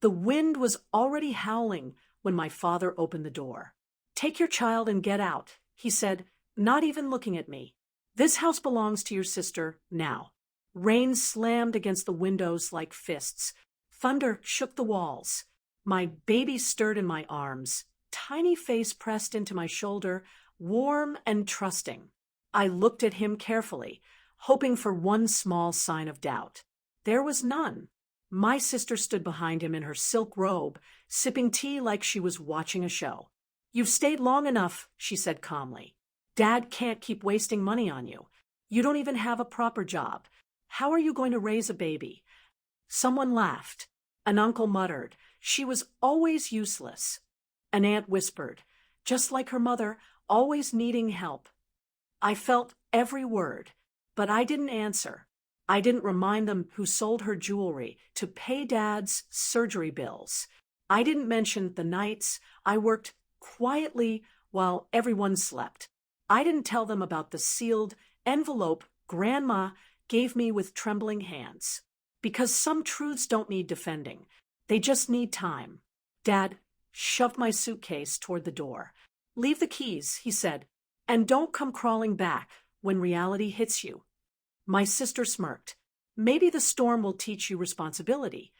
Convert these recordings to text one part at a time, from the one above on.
The wind was already howling when my father opened the door. "Take your child and get out," he said, not even looking at me. "This house belongs to your sister now." Rain slammed against the windows like fists. Thunder shook the walls. My baby stirred in my arms, tiny face pressed into my shoulder, warm and trusting. I looked at him carefully, hoping for one small sign of doubt. There was none. My sister stood behind him in her silk robe, sipping tea like she was watching a show. "You've stayed long enough," she said calmly. "Dad can't keep wasting money on you. You don't even have a proper job. How are you going to raise a baby?" Someone laughed. An uncle muttered, "She was always useless." An aunt whispered, "Just like her mother, always needing help." I felt every word, but I didn't answer. I didn't remind them who sold her jewelry to pay Dad's surgery bills. I didn't mention the nights I worked quietly while everyone slept. I didn't tell them about the sealed envelope Grandma gave me with trembling hands. Because some truths don't need defending. They just need time. Dad shoved my suitcase toward the door. "Leave the keys," he said, "and don't come crawling back when reality hits you." My sister smirked. "Maybe the storm will teach you responsibility."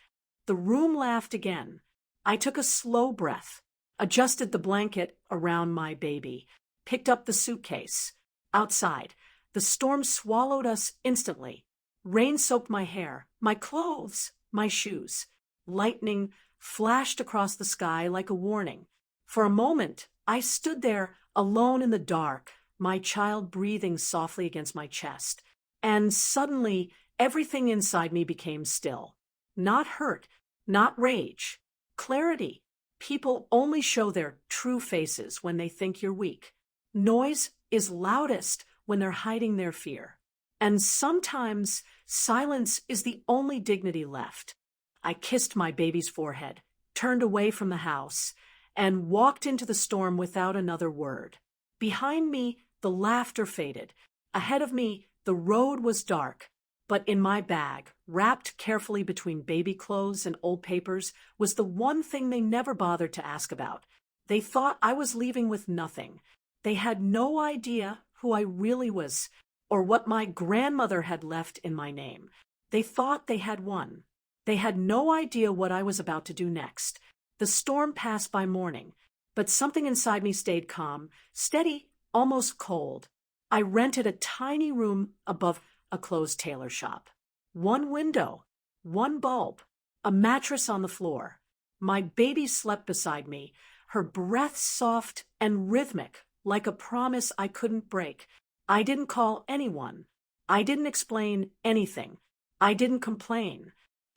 The room laughed again. I took a slow breath, adjusted the blanket around my baby, picked up the suitcase. Outside, the storm swallowed us instantly. Rain soaked my hair, my clothes, my shoes. Lightning flashed across the sky like a warning. For a moment, I stood there alone in the dark, my child breathing softly against my chest. And suddenly, everything inside me became still. Not hurt, not rage. Clarity. People only show their true faces when they think you're weak. Noise is loudest when they're hiding their fear. And sometimes silence is the only dignity left. I kissed my baby's forehead, turned away from the house, and walked into the storm without another word. Behind me, the laughter faded. Ahead of me, the road was dark. But in my bag, wrapped carefully between baby clothes and old papers, was the one thing they never bothered to ask about. They thought I was leaving with nothing. They had no idea who I really was, or what my grandmother had left in my name. They thought they had won. They had no idea what I was about to do next. The storm passed by morning, but something inside me stayed calm, steady, almost cold. I rented a tiny room above a closed tailor shop. One window, one bulb, a mattress on the floor. My baby slept beside me, her breath soft and rhythmic, like a promise I couldn't break. I didn't call anyone. I didn't explain anything. I didn't complain.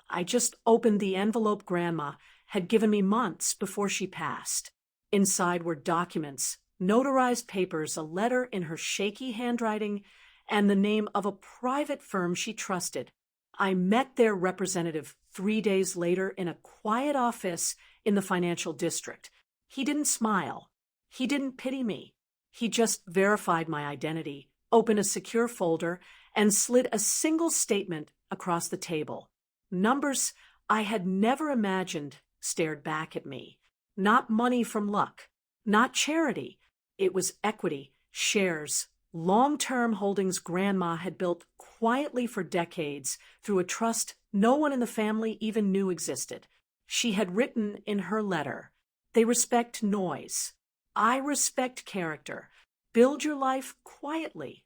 I just opened the envelope Grandma had given me months before she passed. Inside were documents, notarized papers, a letter in her shaky handwriting, and the name of a private firm she trusted. I met their representative 3 days later in a quiet office in the financial district. He didn't smile. He didn't pity me. He just verified my identity, opened a secure folder, and slid a single statement across the table. Numbers I had never imagined stared back at me. Not money from luck, not charity. It was equity, shares, long-term holdings Grandma had built quietly for decades through a trust no one in the family even knew existed. She had written in her letter, "They respect noise. I respect character. Build your life quietly."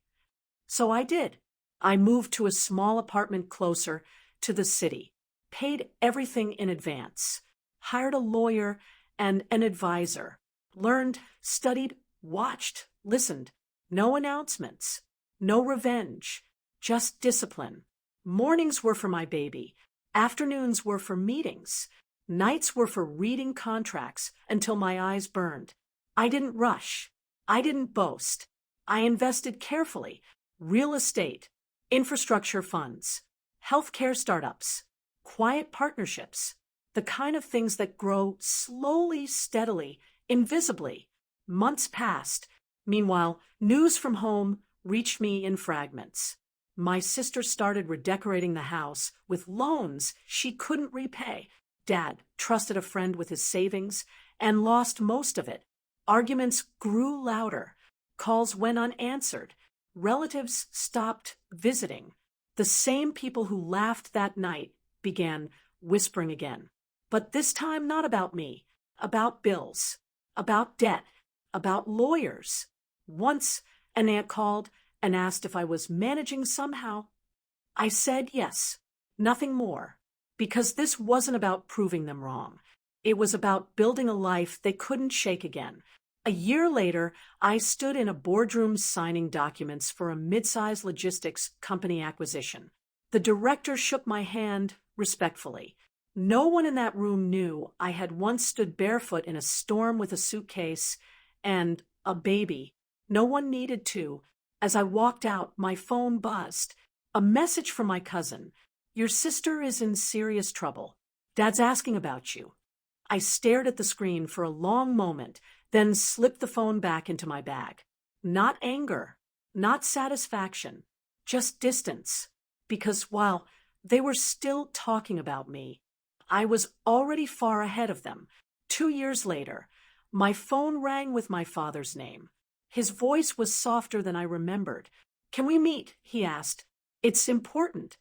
So I did. I moved to a small apartment closer to the city, paid everything in advance, hired a lawyer and an advisor, learned, studied, watched, listened. No announcements, no revenge, just discipline. Mornings were for my baby. Afternoons were for meetings. Nights were for reading contracts until my eyes burned. I didn't rush. I didn't boast. I invested carefully. Real estate, infrastructure funds, healthcare startups, quiet partnerships, the kind of things that grow slowly, steadily, invisibly. Months passed. Meanwhile, news from home reached me in fragments. My sister started redecorating the house with loans she couldn't repay. Dad trusted a friend with his savings and lost most of it. Arguments grew louder. Calls went unanswered. Relatives stopped visiting. The same people who laughed that night began whispering again. But this time not about me, about bills, about debt, about lawyers. Once an aunt called and asked if I was managing somehow. I said yes, nothing more, because this wasn't about proving them wrong. It was about building a life they couldn't shake again. A year later, I stood in a boardroom signing documents for a mid-sized logistics company acquisition. The director shook my hand respectfully. No one in that room knew I had once stood barefoot in a storm with a suitcase and a baby. No one needed to. As I walked out, my phone buzzed. A message from my cousin. Your sister is in serious trouble. Dad's asking about you. I stared at the screen for a long moment, then slipped the phone back into my bag. Not anger, not satisfaction, just distance. Because while they were still talking about me, I was already far ahead of them. 2 years later, my phone rang with my father's name. His voice was softer than I remembered. Can we meet? He asked. It's important.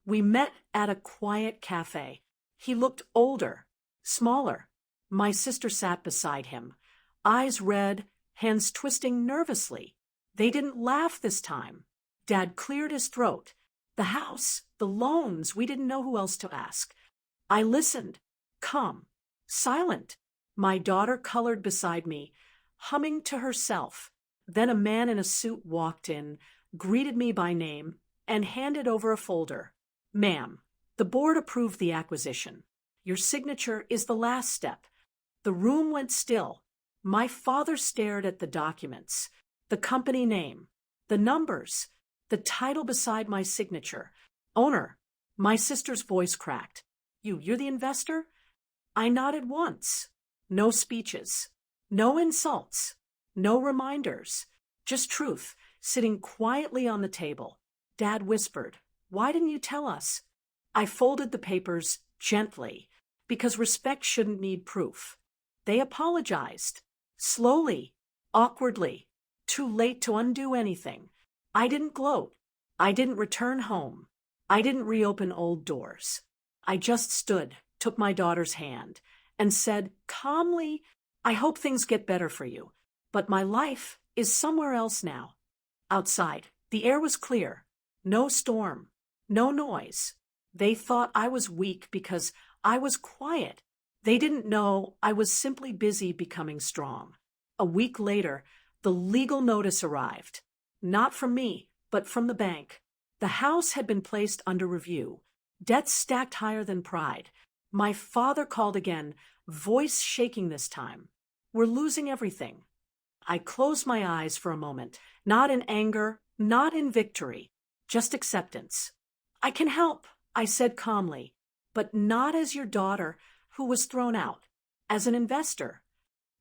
We met at a quiet cafe. He looked older, smaller. My sister sat beside him, eyes red, hands twisting nervously. They didn't laugh this time. Dad cleared his throat. The house, the loans, we didn't know who else to ask. I listened, calm, silent. My daughter colored beside me, humming to herself. Then a man in a suit walked in, greeted me by name, and handed over a folder. Ma'am, the board approved the acquisition. Your signature is the last step. The room went still. My father stared at the documents, the company name, the numbers, the title beside my signature. Owner. My sister's voice cracked. You're the investor? I nodded once. No speeches, no insults, no reminders, just truth, sitting quietly on the table. Dad whispered, why didn't you tell us? I folded the papers gently, because respect shouldn't need proof. They apologized, slowly, awkwardly, too late to undo anything. I didn't gloat. I didn't return home. I didn't reopen old doors. I just stood, took my daughter's hand, and said calmly, I hope things get better for you, but my life is somewhere else now. Outside, the air was clear. No storm, no noise. They thought I was weak because I was quiet. They didn't know I was simply busy becoming strong. A week later, the legal notice arrived. Not from me, but from the bank. The house had been placed under review. Debts stacked higher than pride. My father called again, voice shaking this time. We're losing everything. I closed my eyes for a moment, not in anger, not in victory, just acceptance. I can help, I said calmly, but not as your daughter who was thrown out, as an investor.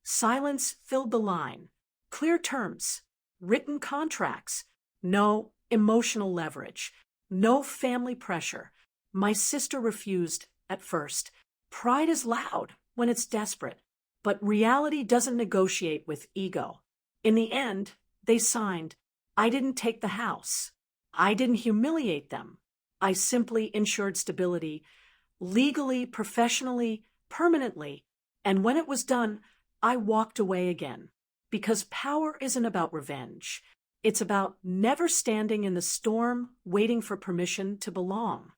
Silence filled the line. Clear terms, written contracts, no emotional leverage, no family pressure. My sister refused at first. Pride is loud when it's desperate, but reality doesn't negotiate with ego. In the end, they signed. I didn't take the house. I didn't humiliate them. I simply ensured stability, legally, professionally, permanently. And when it was done, I walked away again. Because power isn't about revenge. It's about never standing in the storm, waiting for permission to belong.